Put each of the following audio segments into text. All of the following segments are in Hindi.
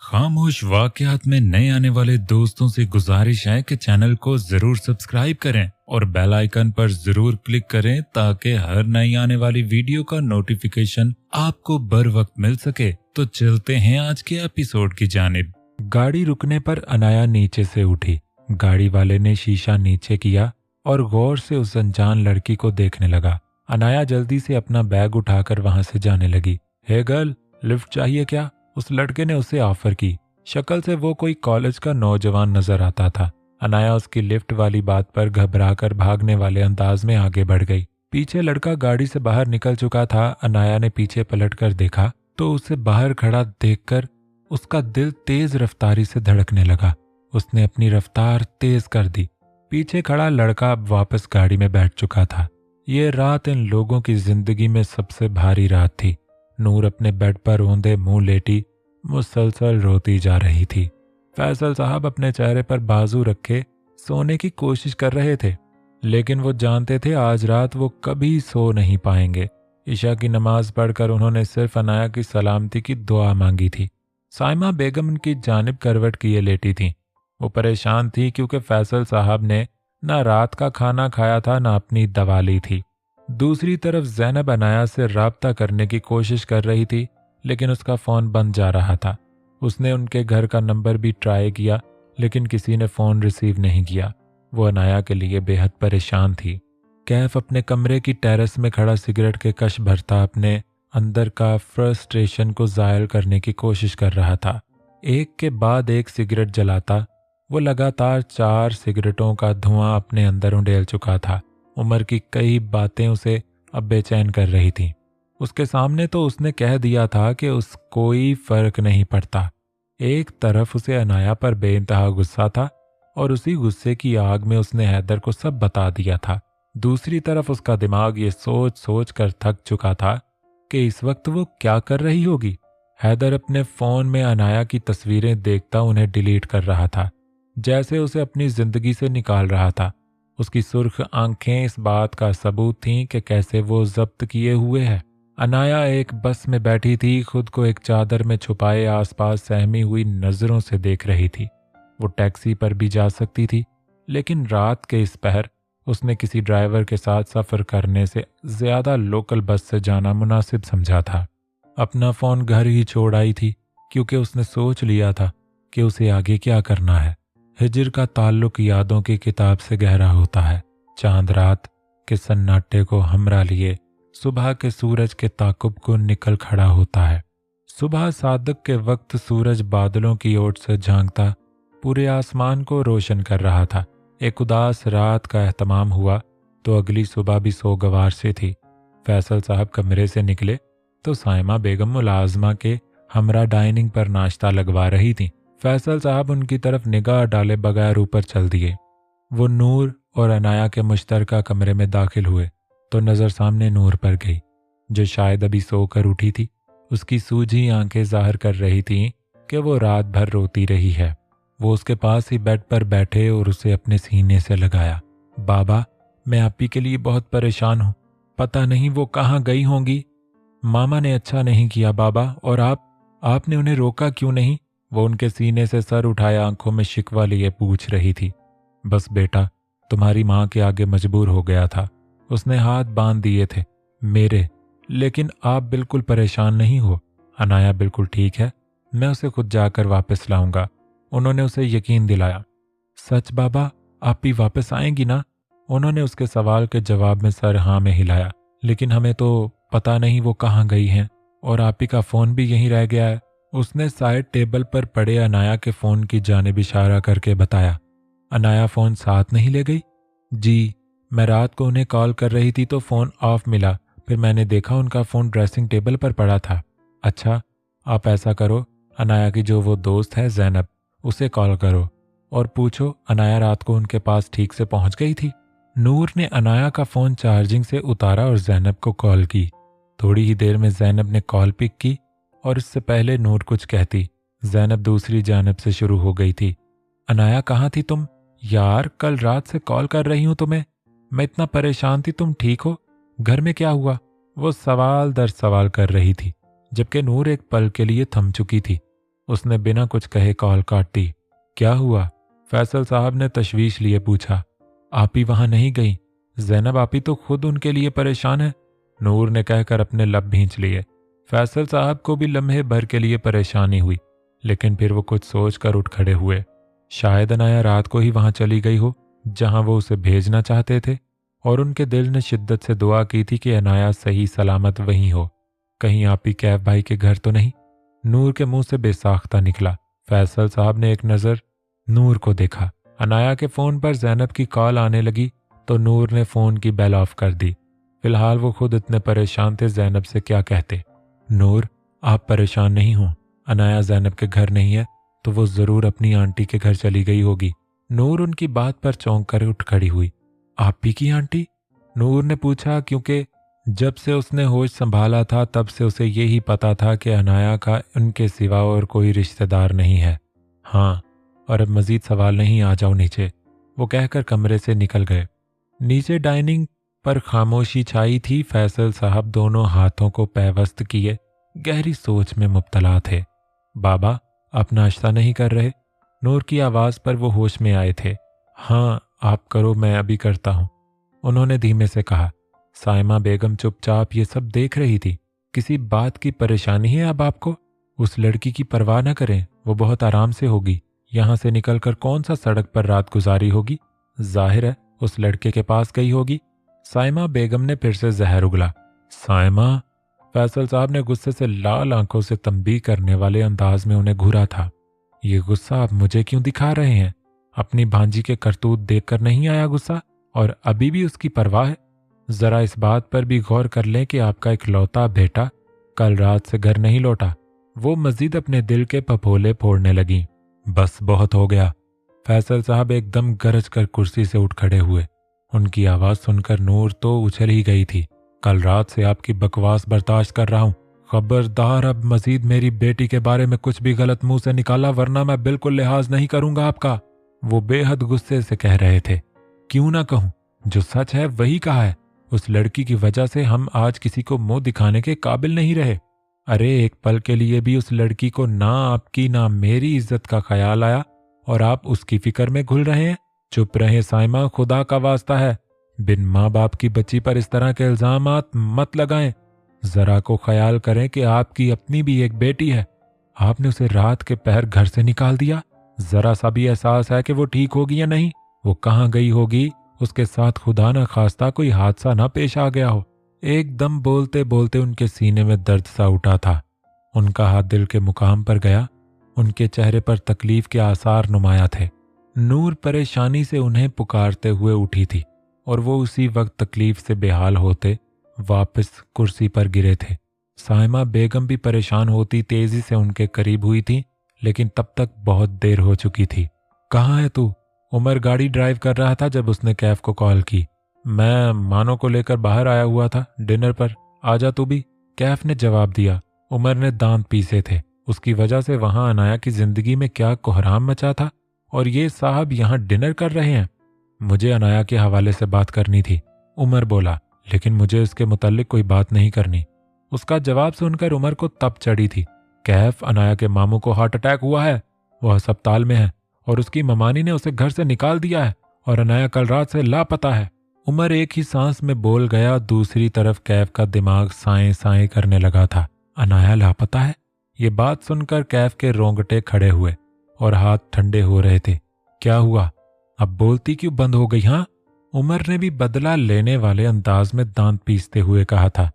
खामोश वाकयात में नए आने वाले दोस्तों से गुजारिश है कि चैनल को जरूर सब्सक्राइब करें और बेल आइकन पर जरूर क्लिक करें ताकि हर नई आने वाली वीडियो का नोटिफिकेशन आपको बर वक्त मिल सके। तो चलते हैं आज के एपिसोड की जानिब। गाड़ी रुकने पर अनाया नीचे से उठी। गाड़ी वाले ने शीशा नीचे किया और गौर से उस अनजान लड़की को देखने लगा। अनाया जल्दी से अपना बैग उठाकर वहां से जाने लगी। हे गर्ल, लिफ्ट चाहिए क्या? उस लड़के ने उसे ऑफर की। शक्ल से वो कोई कॉलेज का नौजवान नजर आता था। अनाया उसकी लिफ्ट वाली बात पर घबराकर भागने वाले अंदाज में आगे बढ़ गई। पीछे लड़का गाड़ी से बाहर निकल चुका था। अनाया ने पीछे पलटकर देखा तो उसे बाहर खड़ा देखकर उसका दिल तेज रफ्तारी से धड़कने लगा। उसने अपनी रफ्तार तेज कर दी। पीछे खड़ा लड़का अब वापस गाड़ी में बैठ चुका था। ये रात इन लोगों की जिंदगी में सबसे भारी रात थी। नूर अपने बेड पर औंधे मुंह लेटी मुसलसल रोती जा रही थी। फैसल साहब अपने चेहरे पर बाजू रखे सोने की कोशिश कर रहे थे, लेकिन वो जानते थे आज रात वो कभी सो नहीं पाएंगे। ईशा की नमाज पढ़कर उन्होंने सिर्फ अनाया की सलामती की दुआ मांगी थी। साइमा बेगम उनकी जानिब करवट किए लेटी थी। वो परेशान थी क्योंकि फैसल साहब ने ना रात का खाना खाया था ना अपनी दवा ली थी। दूसरी तरफ ज़ैनब अनाया से राब्ता करने की कोशिश कर रही थी, लेकिन उसका फ़ोन बंद जा रहा था। उसने उनके घर का नंबर भी ट्राई किया, लेकिन किसी ने फ़ोन रिसीव नहीं किया। वो अनाया के लिए बेहद परेशान थी। कैफ अपने कमरे की टेरेस में खड़ा सिगरेट के कश भरता अपने अंदर का फ्रस्ट्रेशन को ज़ायल करने की कोशिश कर रहा था। एक के बाद एक सिगरेट जलाता वो लगातार 4 सिगरेटों का धुआं अपने अंदर उंडेल चुका था। उम्र की कई बातें उसे अब बेचैन कर रही थीं। उसके सामने तो उसने कह दिया था कि उस कोई फर्क नहीं पड़ता। एक तरफ उसे अनाया पर बेइंतहा गुस्सा था और उसी गुस्से की आग में उसने हैदर को सब बता दिया था। दूसरी तरफ उसका दिमाग ये सोच सोच कर थक चुका था कि इस वक्त वो क्या कर रही होगी। हैदर अपने फ़ोन में अनाया की तस्वीरें देखता उन्हें डिलीट कर रहा था, जैसे उसे अपनी जिंदगी से निकाल रहा था। उसकी सुर्ख आंखें इस बात का सबूत थीं कि कैसे वो जब्त किए हुए है। अनाया एक बस में बैठी थी, खुद को एक चादर में छुपाए आसपास सहमी हुई नजरों से देख रही थी। वो टैक्सी पर भी जा सकती थी, लेकिन रात के इस पहर उसने किसी ड्राइवर के साथ सफ़र करने से ज़्यादा लोकल बस से जाना मुनासिब समझा था। अपना फ़ोन घर ही छोड़ आई थी, क्योंकि उसने सोच लिया था कि उसे आगे क्या करना है। हिजर का ताल्लुक यादों की किताब से गहरा होता है। चांद रात के सन्नाटे को हमरा लिए सुबह के सूरज के ताकुब को निकल खड़ा होता है। सुबह सादक के वक्त सूरज बादलों की ओर से झांकता पूरे आसमान को रोशन कर रहा था। एक उदास रात का एहतमाम हुआ तो अगली सुबह भी सोगवार से थी। फैसल साहब कमरे से निकले तो साइमा बेगम मुलाजमा के हमरा डाइनिंग पर नाश्ता लगवा रही थी। फैसल साहब उनकी तरफ निगाह डाले बगैर ऊपर चल दिए। वो नूर और अनाया के मुश्तरका कमरे में दाखिल हुए तो नज़र सामने नूर पर गई, जो शायद अभी सोकर उठी थी। उसकी सूजी आंखें जाहिर कर रही थीं कि वो रात भर रोती रही है। वो उसके पास ही बेड पर बैठे और उसे अपने सीने से लगाया। बाबा, मैं आप ही के लिए बहुत परेशान हूँ। पता नहीं वो कहाँ गई होंगी। मामा ने अच्छा नहीं किया बाबा, और आपने उन्हें रोका क्यों नहीं? वो उनके सीने से सर उठाए आंखों में शिकवा लिए पूछ रही थी। बस बेटा, तुम्हारी माँ के आगे मजबूर हो गया था। उसने हाथ बांध दिए थे मेरे, लेकिन आप बिल्कुल परेशान नहीं हो। अनाया बिल्कुल ठीक है, मैं उसे खुद जाकर वापस लाऊंगा। उन्होंने उसे यकीन दिलाया। सच बाबा, आप भी वापस आएंगी ना? उन्होंने उसके सवाल के जवाब में सर हाँ में हिलाया। लेकिन हमें तो पता नहीं वो कहाँ गई हैं, और आप ही का फ़ोन भी यहीं रह गया है। उसने साइड टेबल पर पड़े अनाया के फ़ोन की जानिब इशारा करके बताया। अनाया फ़ोन साथ नहीं ले गई? जी, मैं रात को उन्हें कॉल कर रही थी तो फ़ोन ऑफ मिला, फिर मैंने देखा उनका फ़ोन ड्रेसिंग टेबल पर पड़ा था। अच्छा, आप ऐसा करो, अनाया की जो वो दोस्त है ज़ैनब, उसे कॉल करो और पूछो अनाया रात को उनके पास ठीक से पहुंच गई थी। नूर ने अनाया का फ़ोन चार्जिंग से उतारा और ज़ैनब को कॉल की। थोड़ी ही देर में ज़ैनब ने कॉल पिक की और इससे पहले नूर कुछ कहती, ज़ैनब दूसरी जानब से शुरू हो गई थी। अनाया, कहाँ थी तुम? यार, कल रात से कॉल कर रही हूँ तुम्हें। मैं इतना परेशान थी, तुम ठीक हो? घर में क्या हुआ? वो सवाल दर सवाल कर रही थी, जबकि नूर एक पल के लिए थम चुकी थी। उसने बिना कुछ कहे कॉल काट दी। क्या हुआ? फैसल साहब ने तशवीश लिए पूछा। आपी वहां नहीं गई? जैनब आपी तो खुद उनके लिए परेशान है, नूर ने कहकर अपने लब भींच लिए। फैसल साहब को भी लम्हे भर के लिए परेशानी हुई, लेकिन फिर वो कुछ सोच कर उठ खड़े हुए। शायद अनाया रात को ही वहां चली गई हो जहां वो उसे भेजना चाहते थे, और उनके दिल ने शिद्दत से दुआ की थी कि अनाया सही सलामत वहीं हो। कहीं आपी कैफ भाई के घर तो नहीं? नूर के मुंह से बेसाख्ता निकला। फैसल साहब ने एक नज़र नूर को देखा। अनाया के फ़ोन पर जैनब की कॉल आने लगी तो नूर ने फ़ोन की बेल ऑफ कर दी। फिलहाल वो खुद इतने परेशान थे, जैनब से क्या कहते। नूर, आप परेशान नहीं हो। अनाया जैनब के घर नहीं है तो वो ज़रूर अपनी आंटी के घर चली गई होगी। नूर उनकी बात पर चौंक कर उठ खड़ी हुई। आप ही की आंटी? नूर ने पूछा, क्योंकि जब से उसने होश संभाला था तब से उसे यही पता था कि अनाया का उनके सिवा और कोई रिश्तेदार नहीं है। हाँ, और अब मजीद सवाल नहीं, आ जाओ नीचे, वो कहकर कमरे से निकल गए। नीचे डाइनिंग पर खामोशी छाई थी। फैसल साहब दोनों हाथों को पैवस्त किए गहरी सोच में मुब्तला थे। बाबा, आप नाश्ता नहीं कर रहे? नूर की आवाज़ पर वो होश में आए थे। हाँ, आप करो, मैं अभी करता हूँ, उन्होंने धीमे से कहा। साइमा बेगम चुपचाप ये सब देख रही थी। किसी बात की परेशानी है अब आपको? उस लड़की की परवाह न करें, वो बहुत आराम से होगी। यहाँ से निकलकर कौन सा सड़क पर रात गुजारी होगी? जाहिर है उस लड़के के पास गई होगी। साइमा बेगम ने फिर से जहर उगला। साइमा? फैसल साहब ने गुस्से से लाल आंखों से तंबीह करने वाले अंदाज में उन्हें घूरा था। ये गुस्सा आप मुझे क्यों दिखा रहे हैं? अपनी भांजी के करतूत देखकर नहीं आया गुस्सा, और अभी भी उसकी परवाह है? जरा इस बात पर भी गौर कर लें कि आपका इकलौता बेटा कल रात से घर नहीं लौटा। वो मजीद अपने दिल के फफोले फोड़ने लगी। बस बहुत हो गया। फैसल साहब एकदम गरज कर कुर्सी से उठ खड़े हुए। उनकी आवाज सुनकर नूर तो उछल ही गई थी। कल रात से आपकी बकवास बर्दाश्त कर रहा हूं। खबरदार अब मजीद मेरी बेटी के बारे में कुछ भी गलत मुंह से निकाला, वरना मैं बिल्कुल लिहाज नहीं करूंगा आपका। वो बेहद गुस्से से कह रहे थे। क्यों ना कहूं, जो सच है वही कहा है। उस लड़की की वजह से हम आज किसी को मुंह दिखाने के काबिल नहीं रहे। अरे एक पल के लिए भी उस लड़की को ना आपकी ना मेरी इज्जत का ख्याल आया और आप उसकी फिक्र में घुल रहे हैं। चुप रहे साइमा, खुदा का वास्ता है, बिन माँ बाप की बच्ची पर इस तरह के इल्जामात मत लगाएं। जरा को ख्याल करें कि आपकी अपनी भी एक बेटी है। आपने उसे रात के पहर घर से निकाल दिया। जरा सा भी एहसास है कि वो ठीक होगी या नहीं? वो कहाँ गई होगी? उसके साथ खुदा न खास्ता कोई हादसा ना पेश आ गया हो। एकदम बोलते बोलते उनके सीने में दर्द सा उठा था। उनका हाथ दिल के मुकाम पर गया। उनके चेहरे पर तकलीफ के आसार नुमाया थे। नूर परेशानी से उन्हें पुकारते हुए उठी थी और वो उसी वक्त तकलीफ से बेहाल होते वापस कुर्सी पर गिरे थे। साइमा बेगम भी परेशान होती तेजी से उनके करीब हुई थी, लेकिन तब तक बहुत देर हो चुकी थी। कहाँ है तू? उमर गाड़ी ड्राइव कर रहा था जब उसने कैफ को कॉल की। मैं मानो को लेकर बाहर आया हुआ था डिनर पर, आजा तू भी, कैफ ने जवाब दिया। उमर ने दांत पीसे थे। उसकी वजह से वहां अनाया की जिंदगी में क्या कोहराम मचा था, और ये साहब यहाँ डिनर कर रहे हैं। मुझे अनाया के हवाले से बात करनी थी, उमर बोला, लेकिन मुझे उसके मुताल्लिक कोई बात नहीं करनी। उसका जवाब सुनकर उमर को तप चढ़ी थी। कैफ, अनाया के मामू को हार्ट अटैक हुआ है, वह अस्पताल में है और उसकी ममानी ने उसे घर से निकाल दिया है, और अनाया कल रात से लापता है। उमर एक ही सांस में बोल गया। दूसरी तरफ कैफ का दिमाग साएं साएं करने लगा था। अनाया लापता है? ये बात सुनकर कैफ के रोंगटे खड़े हुए और हाथ ठंडे हो रहे थे। क्या हुआ? अब बोलती क्यों बंद हो गई? हाँ, उमर ने भी बदला लेने वाले अंदाज में दांत पीसते हुए कहा था,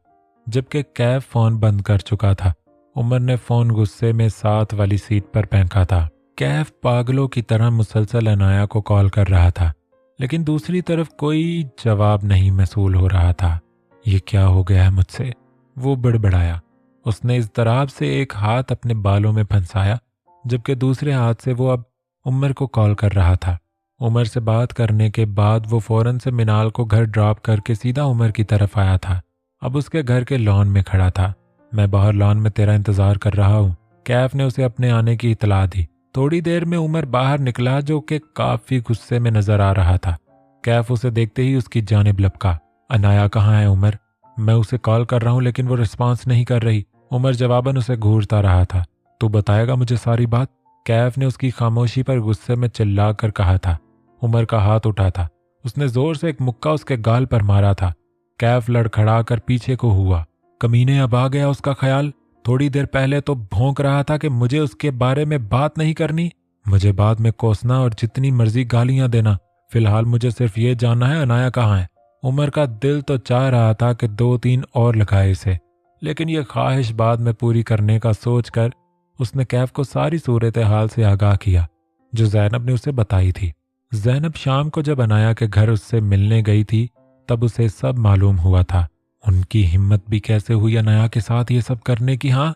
जबकि कैफ फोन बंद कर चुका था। उमर ने फोन गुस्से में साथ वाली सीट पर फेंका था। कैफ पागलों की तरह मुसलसल अनाया को कॉल कर रहा था, लेकिन दूसरी तरफ कोई जवाब नहीं मसूल हो रहा था। ये क्या हो गया है मुझसे? वो बड़बड़ाया। उसने इस तरह से एक हाथ अपने बालों में फंसाया, जबकि दूसरे हाथ से वो अब उमर को कॉल कर रहा था। उमर से बात करने के बाद वो फौरन से मिनाल को घर ड्रॉप करके सीधा उमर की तरफ आया था। अब उसके घर के लॉन में खड़ा था। मैं बाहर लॉन में तेरा इंतजार कर रहा हूँ, कैफ ने उसे अपने आने की इतला दी। थोड़ी देर में उमर बाहर निकला, जो कि काफी गुस्से में नजर आ रहा था। कैफ उसे देखते ही उसकी जानिब लपका। अनाया कहाँ है उमर? मैं उसे कॉल कर रहा हूँ लेकिन वो रिस्पांस नहीं कर रही। उमर जवाबन उसे घूरता रहा था। तू बताएगा मुझे सारी बात? कैफ ने उसकी खामोशी पर गुस्से में चिल्लाकर कहा था। उमर का हाथ उठा था। उसने जोर से एक मुक्का उसके गाल पर मारा था। कैफ लड़खड़ाकर पीछे को हुआ। कमीने, अब आ गया उसका ख्याल। थोड़ी देर पहले तो भौंक रहा था कि मुझे उसके बारे में बात नहीं करनी, मुझे बाद में कोसना और जितनी मर्जी गालियां देना। फिलहाल मुझे सिर्फ ये जानना है अनाया कहाँ है। उमर का दिल तो चाह रहा था कि 2-3 और लगाए इसे, लेकिन ये ख्वाहिश बाद में पूरी करने का सोचकर उसने कैफ को सारी सूरत हाल से आगाह किया जो जैनब ने उसे बताई थी। जैनब शाम को जब अनाया के घर उससे मिलने गई थी तब उसे सब मालूम हुआ था। उनकी हिम्मत भी कैसे हुई अनाया के साथ ये सब करने की। हाँ,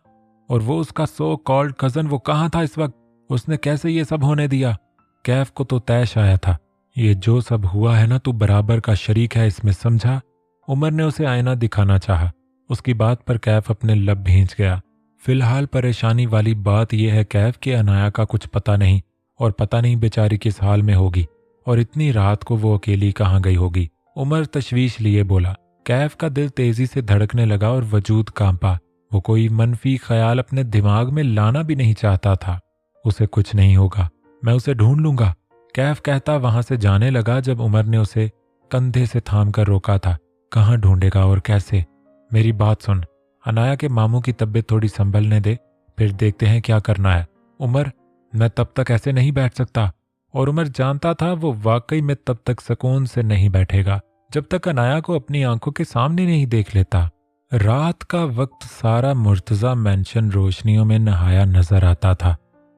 और वो उसका सो कॉल्ड कजन वो कहाँ था इस वक्त? उसने कैसे ये सब होने दिया? कैफ को तो तैश आया था, ये जो सब हुआ है ना, तू बराबर का शरीक है इसमें, समझा? उमर ने उसे आईना दिखाना चाहा। उसकी बात पर कैफ अपने लब भींच गया। फिलहाल परेशानी वाली बात यह है कैफ कि अनाया का कुछ पता नहीं, और पता नहीं बेचारी किस हाल में होगी, और इतनी रात को वो अकेली कहाँ गई होगी। उमर तशवीश लिए बोला। कैफ का दिल तेजी से धड़कने लगा और वजूद कांपा। वो कोई मनफी ख्याल अपने दिमाग में लाना भी नहीं चाहता था। उसे कुछ नहीं होगा, मैं उसे ढूंढ लूंगा, कैफ कहता वहां से जाने लगा जब उमर ने उसे कंधे से थाम कर रोका था। कहाँ ढूंढेगा और कैसे? मेरी बात सुन, अनाया के मामू की तबीयत थोड़ी संभलने दे, फिर देखते हैं क्या करना है। उमर, मैं तब तक ऐसे नहीं बैठ सकता। और उमर जानता था वो वाकई में तब तक सुकून से नहीं बैठेगा जब तक अनाया को अपनी आंखों के सामने नहीं देख लेता। रात का वक्त सारा मुर्तजा मेंशन रोशनियों में नहाया नजर आता था।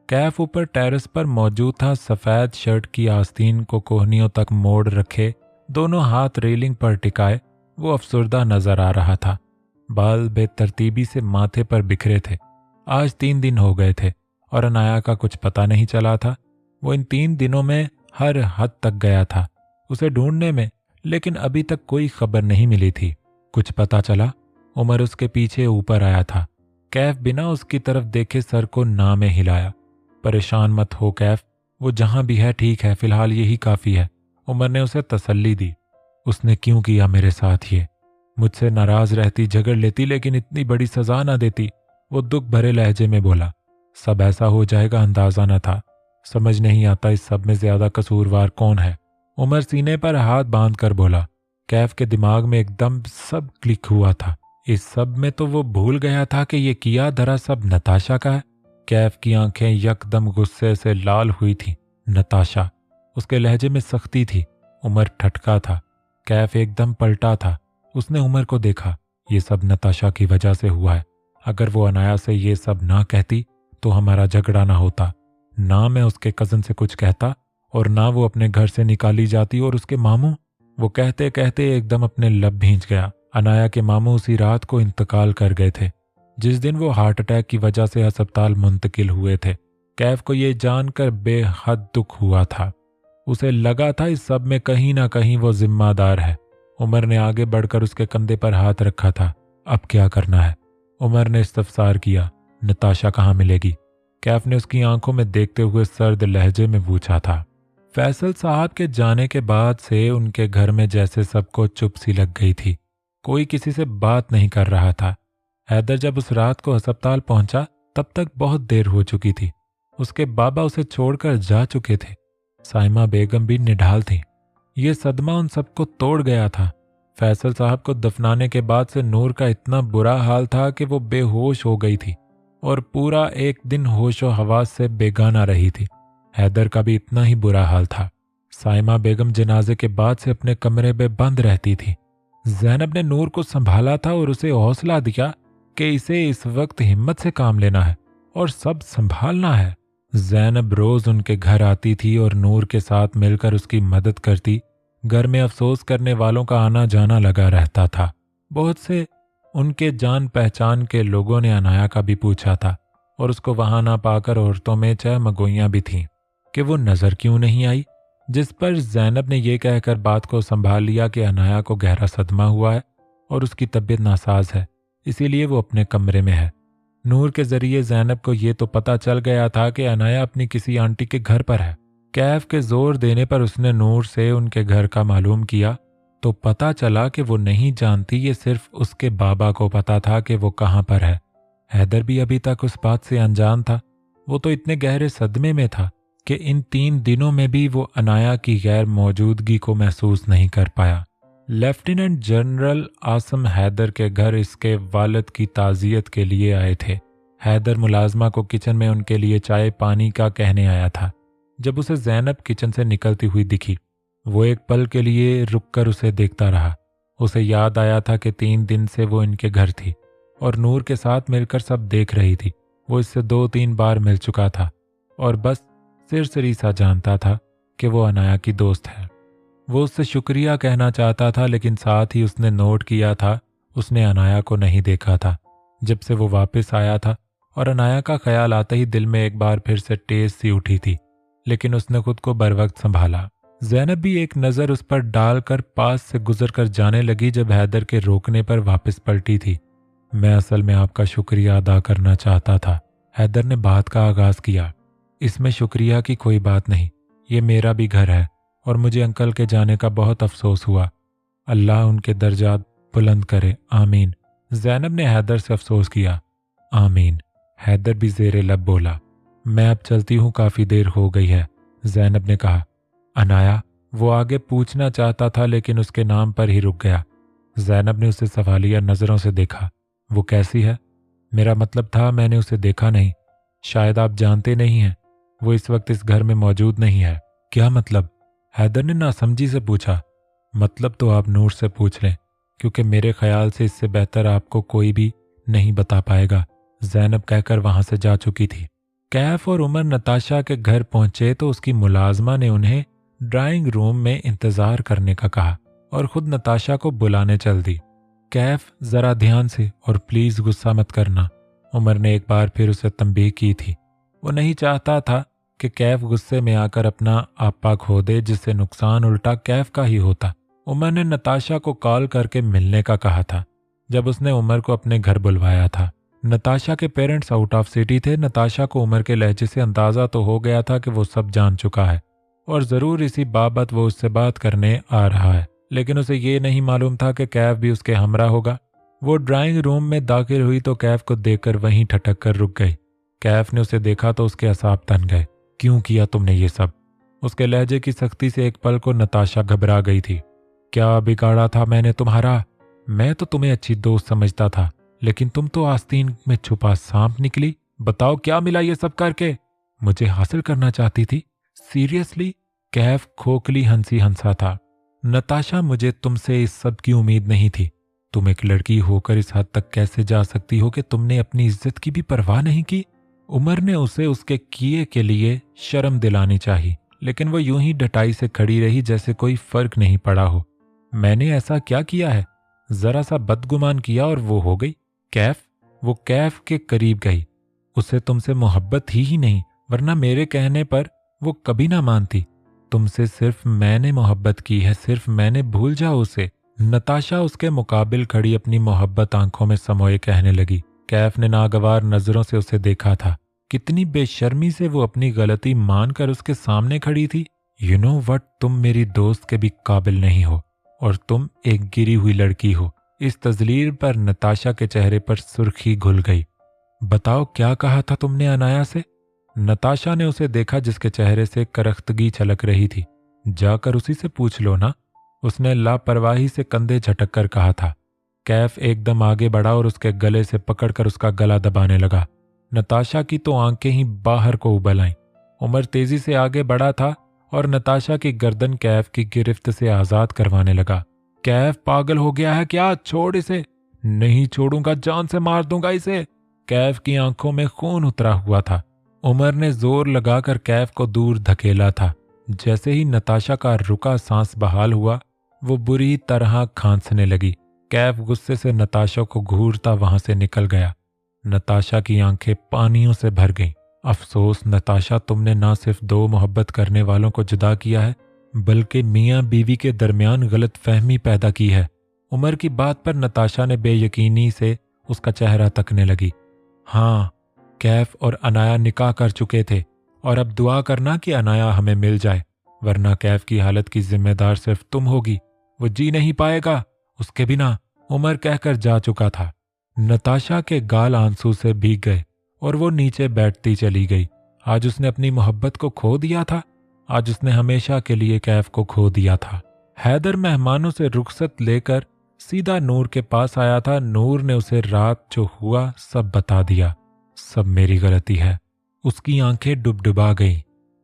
कैफ ऊपर टेरेस पर मौजूद था। सफेद शर्ट की आस्तीन को कोहनियों तक मोड़ रखे, दोनों हाथ रेलिंग पर टिकाए, वो अफसुर्दा नजर आ रहा था। बाल बेतरतीबी से माथे पर बिखरे थे। आज 3 दिन हो गए थे और अनाया का कुछ पता नहीं चला था। वो इन 3 दिनों में हर हद तक गया था उसे ढूंढने में, लेकिन अभी तक कोई खबर नहीं मिली थी। कुछ पता चला? उमर उसके पीछे ऊपर आया था। कैफ बिना उसकी तरफ देखे सर को ना में हिलाया। परेशान मत हो कैफ, वो जहां भी है ठीक है, फिलहाल यही काफी है। उमर ने उसे तसल्ली दी। उसने क्यों किया मेरे साथ ये? मुझसे नाराज रहती, झगड़ लेती, लेकिन इतनी बड़ी सजा ना देती। वो दुख भरे लहजे में बोला। सब ऐसा हो जाएगा अंदाजा न था। समझ नहीं आता इस सब में ज्यादा कसूरवार कौन है। उमर सीने पर हाथ बांध कर बोला। कैफ के दिमाग में एकदम सब क्लिक हुआ था। इस सब में तो वो भूल गया था कि ये किया धरा सब नताशा का है। कैफ की आंखें यकदम गुस्से से लाल हुई थीं। नताशा, उसके लहजे में सख्ती थी। उमर ठटका था। कैफ एकदम पलटा था। उसने उमर को देखा। ये सब नताशा की वजह से हुआ है। अगर वो अनाया से ये सब ना कहती तो हमारा झगड़ा ना होता। ना मैं उसके कजन से कुछ कहता और ना वो अपने घर से निकाली जाती। और उसके मामू, वो कहते कहते एकदम अपने लब भींच गया। अनाया के मामू उसी रात को इंतकाल कर गए थे, जिस दिन वो हार्ट अटैक की वजह से अस्पताल मुंतकिल हुए थे। कैफ को ये जानकर बेहद दुख हुआ था। उसे लगा था इस सब में कहीं ना कहीं वो जिम्मेदार है। उमर ने आगे बढ़कर उसके कंधे पर हाथ रखा था। अब क्या करना है? उमर ने इस्तफसार किया। नताशा कहाँ मिलेगी? कैफ ने उसकी आंखों में देखते हुए सर्द लहजे में पूछा था। फैसल साहब के जाने के बाद से उनके घर में जैसे सबको चुप सी लग गई थी। कोई किसी से बात नहीं कर रहा था। हैदर जब उस रात को अस्पताल पहुंचा तब तक बहुत देर हो चुकी थी। उसके बाबा उसे छोड़कर जा चुके थे। साइमा बेगम भी निढाल थी। ये सदमा उन सबको तोड़ गया था। फैसल साहब को दफनाने के बाद से नूर का इतना बुरा हाल था कि वो बेहोश हो गई थी और पूरा एक दिन होशो हवास से बेगाना रही थी। हैदर का भी इतना ही बुरा हाल था। साइमा बेगम जनाजे के बाद से अपने कमरे में बंद रहती थी। जैनब ने नूर को संभाला था और उसे हौसला दिया कि इसे इस वक्त हिम्मत से काम लेना है और सब संभालना है। जैनब रोज उनके घर आती थी और नूर के साथ मिलकर उसकी मदद करती। घर में अफसोस करने वालों का आना जाना लगा रहता था। बहुत से उनके जान पहचान के लोगों ने अनाया का भी पूछा था और उसको वहां ना पाकर औरतों में चहमगोइयां भी थीं कि वो नजर क्यों नहीं आई। जिस पर जैनब ने यह कहकर बात को संभाल लिया कि अनाया को गहरा सदमा हुआ है और उसकी तबीयत नासाज है, इसीलिए वो अपने कमरे में है। नूर के जरिए जैनब को ये तो पता चल गया था कि अनाया अपनी किसी आंटी के घर पर है। कैफ के जोर देने पर उसने नूर से उनके घर का मालूम किया तो पता चला कि वो नहीं जानती, ये सिर्फ उसके बाबा को पता था कि वो कहाँ पर है। हैदर भी अभी तक उस बात से अनजान था। वो तो इतने गहरे सदमे में था कि इन 3 दिनों में भी वो अनाया की गैर मौजूदगी को महसूस नहीं कर पाया। लेफ्टिनेंट जनरल आसम हैदर के घर इसके वालिद की ताज़ियत के लिए आए थे। हैदर मुलाजमा को किचन में उनके लिए चाय पानी का कहने आया था। जब उसे ज़ैनब किचन से निकलती हुई दिखी, वो एक पल के लिए रुककर उसे देखता रहा। उसे याद आया था कि 3 दिन से वो इनके घर थी और नूर के साथ मिलकर सब देख रही थी। वो इससे 2-3 बार मिल चुका था और बस सिरसरी सा जानता था कि वो अनाया की दोस्त है। वो उससे शुक्रिया कहना चाहता था, लेकिन साथ ही उसने नोट किया था उसने अनाया को नहीं देखा था जब से वो वापस आया था, और अनाया का ख्याल आते ही दिल में एक बार फिर से टेस सी उठी थी, लेकिन उसने खुद को बरवक्त संभाला। ज़ैनब भी एक नज़र उस पर डालकर पास से गुजरकर जाने लगी जब हैदर के रोकने पर वापस पलटी थी। मैं असल में आपका शुक्रिया अदा करना चाहता था, हैदर ने बात का आगाज किया। इसमें शुक्रिया की कोई बात नहीं, ये मेरा भी घर है और मुझे अंकल के जाने का बहुत अफसोस हुआ। अल्लाह उनके दर्जात बुलंद करे, आमीन। ज़ैनब ने हैदर से अफसोस किया। आमीन, हैदर भी ज़ेरे लब बोला। मैं अब चलती हूँ, काफ़ी देर हो गई है, ज़ैनब ने कहा। अनाया, वो आगे पूछना चाहता था लेकिन उसके नाम पर ही रुक गया। ज़ैनब ने उसे सवालिया नज़रों से देखा। वो कैसी है? मेरा मतलब था मैंने उसे देखा नहीं। शायद आप जानते नहीं हैं, वो इस वक्त इस घर में मौजूद नहीं है। क्या मतलब? हैदर ने नासमझी से पूछा। मतलब तो आप नूर से पूछ लें, क्योंकि मेरे ख्याल से इससे बेहतर आपको कोई भी नहीं बता पाएगा, ज़ैनब कहकर वहां से जा चुकी थी। कैफ और उमर नताशा के घर पहुंचे तो उसकी मुलाजमा ने उन्हें ड्राइंग रूम में इंतजार करने का कहा और खुद नताशा को बुलाने चल दी। कैफ, जरा ध्यान से और प्लीज गुस्सा मत करना, उमर ने एक बार फिर उसे तंबीह की थी। वो नहीं चाहता था कि कैफ गुस्से में आकर अपना आपा खो दे, जिससे नुकसान उल्टा कैफ का ही होता। उमर ने नताशा को कॉल करके मिलने का कहा था जब उसने उमर को अपने घर बुलवाया था। नताशा के पेरेंट्स आउट ऑफ सिटी थे। नताशा को उमर के लहजे से अंदाजा तो हो गया था कि वो सब जान चुका है और जरूर इसी बाबत वो उससे बात करने आ रहा है, लेकिन उसे ये नहीं मालूम था कि कैफ भी उसके हमरा होगा। वो ड्राइंग रूम में दाखिल हुई तो कैफ को देखकर वहीं ठटक कर रुक गई। कैफ ने उसे देखा तो उसके असाब तन गए। क्यों किया तुमने ये सब? उसके लहजे की सख्ती से एक पल को नताशा घबरा गई थी। क्या बिगाड़ा था मैंने तुम्हारा? मैं तो तुम्हें अच्छी दोस्त समझता था, लेकिन तुम तो आस्तीन में छुपा सांप निकली। बताओ क्या मिला ये सब करके? मुझे हासिल करना चाहती थी? सीरियसली? कैफ खोखली हंसी हंसा था। नताशा, मुझे तुमसे इस सब की उम्मीद नहीं थी। तुम एक लड़की होकर इस हद तक कैसे जा सकती हो कि तुमने अपनी इज्जत की भी परवाह नहीं की? उमर ने उसे उसके किए के लिए शर्म दिलानी चाहिए, लेकिन वो यूं ही डटाई से खड़ी रही जैसे कोई फर्क नहीं पड़ा हो। मैंने ऐसा क्या किया है? जरा सा बदगुमान किया और वो हो गई। कैफ, वो कैफ के करीब गई। उसे तुमसे मोहब्बत ही नहीं, वरना मेरे कहने पर वो कभी ना मानती। तुमसे सिर्फ मैंने मोहब्बत की है, सिर्फ मैंने। भूल जाओ उसे। नताशा उसके मुकाबिल खड़ी अपनी मोहब्बत आंखों में समोए कहने लगी। कैफ ने नागवार नजरों से उसे देखा था। कितनी बेशर्मी से वो अपनी गलती मानकर उसके सामने खड़ी थी। यू नो व्हाट, तुम मेरी दोस्त के भी काबिल नहीं हो और तुम एक गिरी हुई लड़की हो। इस तजलील पर नताशा के चेहरे पर सुर्खी घुल गई। बताओ क्या कहा था तुमने अनाया से? नताशा ने उसे देखा जिसके चेहरे से करख्तगी छलक रही थी। जाकर उसी से पूछ लो ना, उसने लापरवाही से कंधे झटक कर कहा था। कैफ एकदम आगे बढ़ा और उसके गले से पकड़कर उसका गला दबाने लगा। नताशा की तो आंखें ही बाहर को उबल आईं। उमर तेजी से आगे बढ़ा था और नताशा की गर्दन कैफ की गिरफ्त से आजाद करवाने लगा। कैफ पागल हो गया है क्या? छोड़ इसे। नहीं छोड़ूंगा, जान से मार दूंगा इसे। कैफ की आंखों में खून उतरा हुआ था। उमर ने जोर लगाकर कैफ को दूर धकेला था। जैसे ही नताशा का रुका सांस बहाल हुआ, वो बुरी तरह खांसने लगी। कैफ गुस्से से नताशा को घूरता वहां से निकल गया। नताशा की आंखें पानियों से भर गईं। अफसोस नताशा, तुमने ना सिर्फ 2 मोहब्बत करने वालों को जुदा किया है, बल्कि मियाँ बीवी के दरमियान गलत फहमी पैदा की है। उमर की बात पर नताशा ने बेयकीनी से उसका चेहरा तकने लगी। हाँ, कैफ और अनाया निकाह कर चुके थे और अब दुआ करना कि अनाया हमें मिल जाए, वरना कैफ की हालत की जिम्मेदार सिर्फ तुम होगी। वो जी नहीं पाएगा उसके बिना, उमर कहकर जा चुका था। नताशा के गाल आंसू से भीग गए और वो नीचे बैठती चली गई। आज उसने अपनी मोहब्बत को खो दिया था। आज उसने हमेशा के लिए कैफ को खो दिया था। हैदर मेहमानों से रुखसत लेकर सीधा नूर के पास आया था। नूर ने उसे रात जो हुआ सब बता दिया। सब मेरी गलती है। उसकी आंखें डुबडुबा गईं।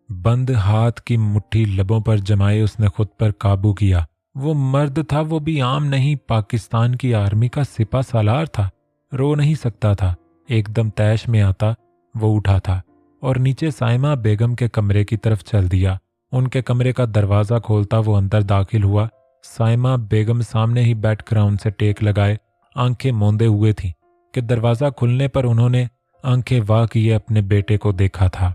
बंद हाथ की मुट्ठी लबों पर जमाए उसने खुद पर काबू किया। वो मर्द था, वो भी आम नहीं, पाकिस्तान की आर्मी का सिपा सालार था। रो नहीं सकता था। एकदम तैश में आता वो उठा था और नीचे साइमा बेगम के कमरे की तरफ चल दिया। उनके कमरे का दरवाज़ा खोलता वो अंदर दाखिल हुआ। साइमा बेगम सामने ही बैकग्राउंड से टेक लगाए आंखें मूंदे हुए थी कि दरवाज़ा खुलने पर उन्होंने आंखें वाह किए अपने बेटे को देखा था।